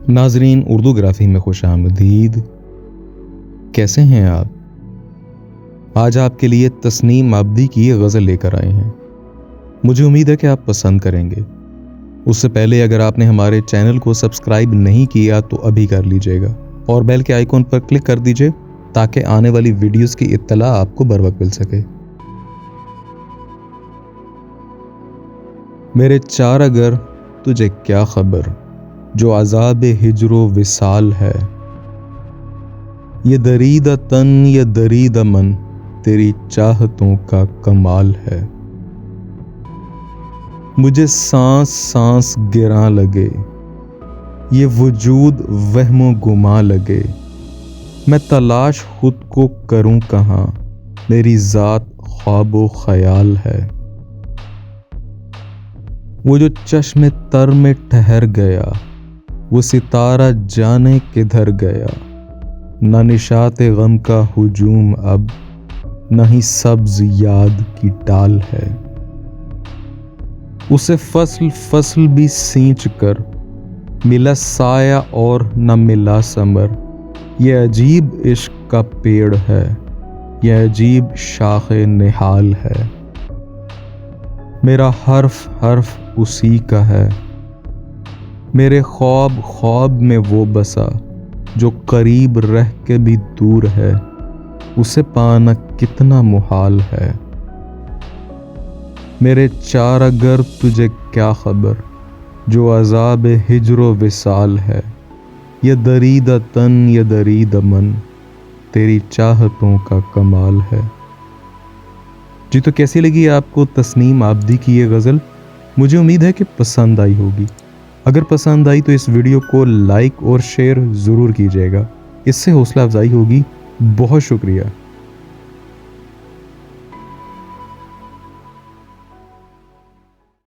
ناظرین، اردو گرافی میں خوش آمدید۔ کیسے ہیں آپ؟ آج آپ کے لیے تسنیم عابدی کی یہ غزل لے کر آئے ہیں۔ مجھے امید ہے کہ آپ پسند کریں گے۔ اس سے پہلے اگر آپ نے ہمارے چینل کو سبسکرائب نہیں کیا تو ابھی کر لیجئے گا اور بیل کے آئیکن پر کلک کر دیجئے تاکہ آنے والی ویڈیوز کی اطلاع آپ کو بروقت مل سکے۔ میرے چار اگر تجھے کیا خبر، جو عذاب ہجر و وصال ہے۔ یہ دریدہ تن یہ دریدہ من، تیری چاہتوں کا کمال ہے۔ مجھے سانس سانس گراں لگے، یہ وجود وہم و گماں لگے۔ میں تلاش خود کو کروں کہاں، میری ذات خواب و خیال ہے۔ وہ جو چشم تر میں ٹھہر گیا، وہ ستارہ جانے کدھر گیا۔ نہ نشاط غم کا ہجوم اب، نہ ہی سبز یاد کی ڈال ہے۔ اسے فصل فصل بھی سینچ کر، ملا سایہ اور نہ ملا ثمر۔ یہ عجیب عشق کا پیڑ ہے، یہ عجیب شاخ نہال ہے۔ میرا حرف حرف اسی کا ہے، میرے خواب خواب میں وہ بسا۔ جو قریب رہ کے بھی دور ہے، اسے پانا کتنا محال ہے۔ میرے چار اگر تجھے کیا خبر، جو عذاب ہجر و وصال ہے۔ یہ دریدہ تن یہ دریدہ من، تیری چاہتوں کا کمال ہے۔ جی تو کیسی لگی آپ کو تسنیم عابدی کی یہ غزل؟ مجھے امید ہے کہ پسند آئی ہوگی۔ اگر پسند آئی تو اس ویڈیو کو لائک اور شیئر ضرور کیجیے گا، اس سے حوصلہ افزائی ہوگی۔ بہت شکریہ۔